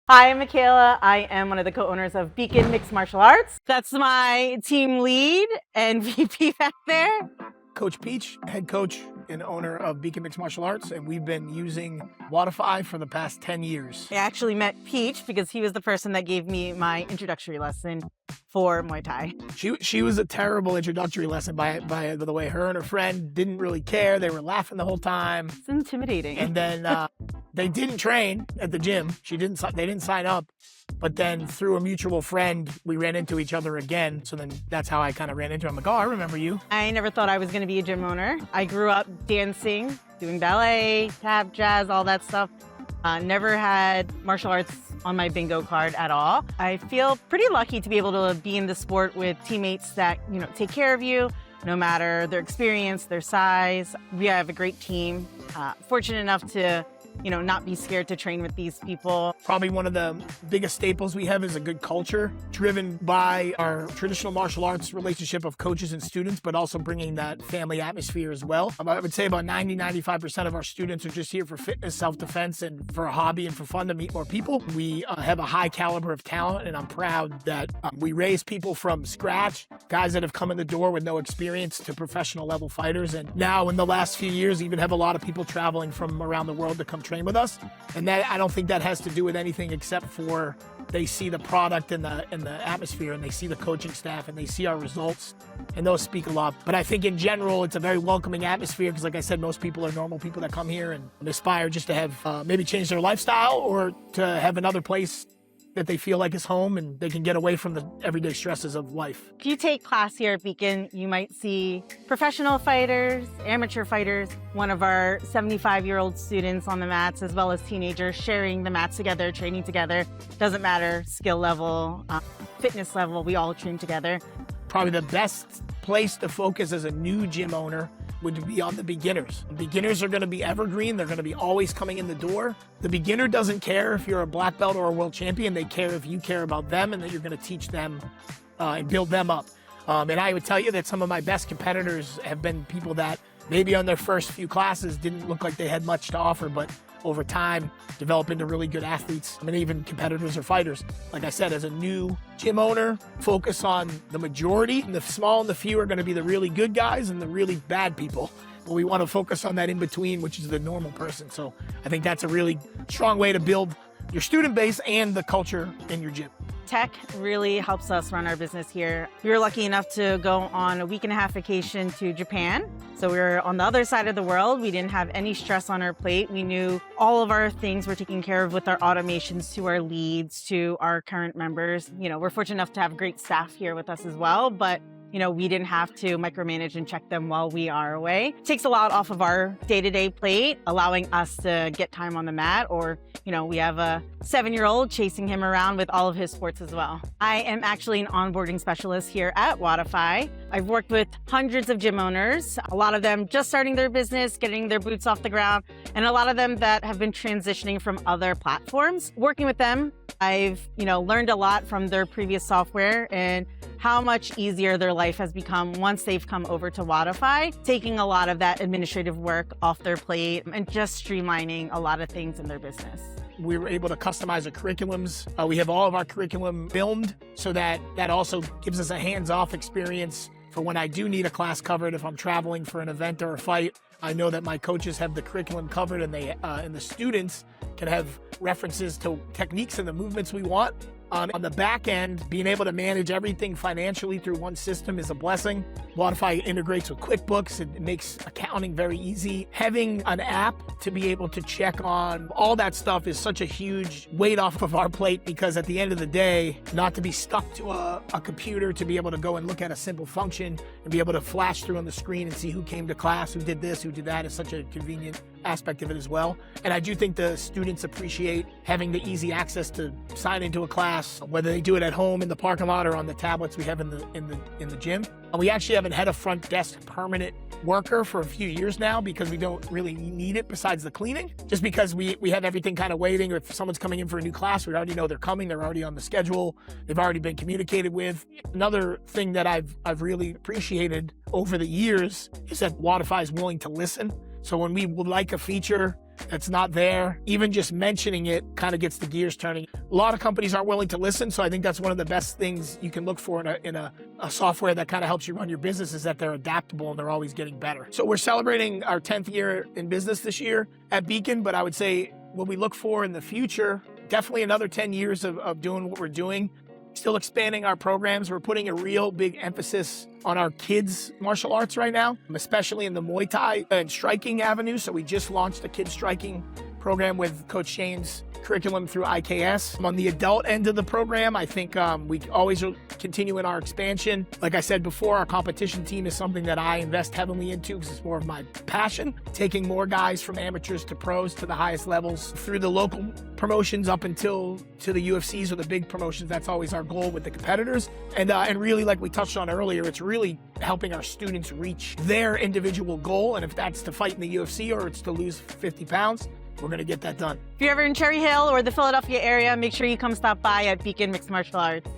Hi, I'm Michaela. I am one of the co-owners of Beacon Mixed Martial Arts. That's my team lead and VP back there. Coach Peach, head coach and owner of Beacon Mixed Martial Arts, and we've been using Wodify for the past 10 years. I actually met Peach because he was the person that gave me my introductory lesson for Muay Thai. She was a terrible introductory lesson by the way. Her and her friend didn't really care. They were laughing the whole time. It's intimidating. And then they didn't train at the gym. They didn't sign up. But then through a mutual friend, we ran into each other again. So then that's how I kind of ran into him. I'm like, oh, I remember you. I never thought I was going to be a gym owner. I grew up dancing, doing ballet, tap, jazz, all that stuff. Never had martial arts on my bingo card at all. I feel pretty lucky to be able to be in the sport with teammates that, take care of you, no matter their experience, their size. We have a great team. Fortunate enough to not be scared to train with these people. Probably one of the biggest staples we have is a good culture driven by our traditional martial arts relationship of coaches and students, but also bringing that family atmosphere as well. I would say about 90-95% of our students are just here for fitness, self-defense, and for a hobby and for fun to meet more people. We have a high caliber of talent, and I'm proud that we raise people from scratch, guys that have come in the door with no experience to professional level fighters. And now in the last few years, even have a lot of people traveling from around the world to come train with us. And that, I don't think that has to do with anything except for they see the product and the atmosphere, and they see the coaching staff, and they see our results, and those speak a lot. But I think in general, it's a very welcoming atmosphere because, like I said, most people are normal people that come here and aspire just to have maybe change their lifestyle or to have another place that they feel like is home and they can get away from the everyday stresses of life. If you take class here at Beacon, you might see professional fighters, amateur fighters, one of our 75-year-old students on the mats, as well as teenagers sharing the mats together, training together. Doesn't matter skill level, fitness level, we all train together. Probably the best place to focus as a new gym owner would be on the beginners. Beginners are going to be evergreen. They're going to be always coming in the door. The beginner doesn't care if you're a black belt or a world champion. They care if you care about them and that you're going to teach them and build them up. And I would tell you that some of my best competitors have been people that maybe on their first few classes didn't look like they had much to offer, but over time develop into really good athletes. I mean, even competitors or fighters. Like I said, as a new gym owner, focus on the majority, and the small and the few are going to be the really good guys and the really bad people. But we want to focus on that in between, which is the normal person. So I think that's a really strong way to build your student base and the culture in your gym. Tech really helps us run our business here. We were lucky enough to go on a week-and-a-half vacation to Japan. So we were on the other side of the world. We didn't have any stress on our plate. We knew all of our things were taken care of with our automations to our leads, to our current members. We're fortunate enough to have great staff here with us as well, but we didn't have to micromanage and check them while we are away. It takes a lot off of our day-to-day plate, allowing us to get time on the mat, or, we have a 7-year-old chasing him around with all of his sports as well. I am actually an onboarding specialist here at Wodify. I've worked with hundreds of gym owners, a lot of them just starting their business, getting their boots off the ground, and a lot of them that have been transitioning from other platforms. Working with them, I've, learned a lot from their previous software and how much easier their life has become once they've come over to Wodify, taking a lot of that administrative work off their plate and just streamlining a lot of things in their business. We were able to customize the curriculums. We have all of our curriculum filmed, so that also gives us a hands-off experience for when I do need a class covered. If I'm traveling for an event or a fight, I know that my coaches have the curriculum covered, and the students can have references to techniques and the movements we want. On the back end, being able to manage everything financially through one system is a blessing. Wodify integrates with QuickBooks. It makes accounting very easy. Having an app to be able to check on all that stuff is such a huge weight off of our plate, because at the end of the day, not to be stuck to a computer, to be able to go and look at a simple function and be able to flash through on the screen and see who came to class, who did this, who did that, is such a convenient aspect of it as well. And I do think the students appreciate having the easy access to sign into a class, whether they do it at home in the parking lot or on the tablets we have in the gym. We actually haven't had a front desk permanent worker for a few years now because we don't really need it besides the cleaning, just because we have everything kind of waiting. Or if someone's coming in for a new class, we already know they're coming, they're already on the schedule, they've already been communicated with. Another thing that I've really appreciated over the years is that Wodify is willing to listen. So when we would like a feature that's not there. Even just mentioning it kind of gets the gears turning. A lot of companies aren't willing to listen, so I think that's one of the best things you can look for in a software that kind of helps you run your business, is that they're adaptable and they're always getting better. So we're celebrating our 10th year in business this year at Beacon, but I would say what we look for in the future, definitely another 10 years of doing what we're doing. Still expanding our programs. We're putting a real big emphasis on our kids' martial arts right now, especially in the Muay Thai and striking avenue. So we just launched a kids striking program with Coach Shane's curriculum through IKS. On the adult end of the program, I think we always continue in our expansion. Like I said before, our competition team is something that I invest heavily into because it's more of my passion. Taking more guys from amateurs to pros to the highest levels through the local promotions up until to the UFCs or the big promotions. That's always our goal with the competitors. And really, like we touched on earlier, it's really helping our students reach their individual goal. And if that's to fight in the UFC or it's to lose 50 pounds, we're going to get that done. If you're ever in Cherry Hill or the Philadelphia area, make sure you come stop by at Beacon Mixed Martial Arts.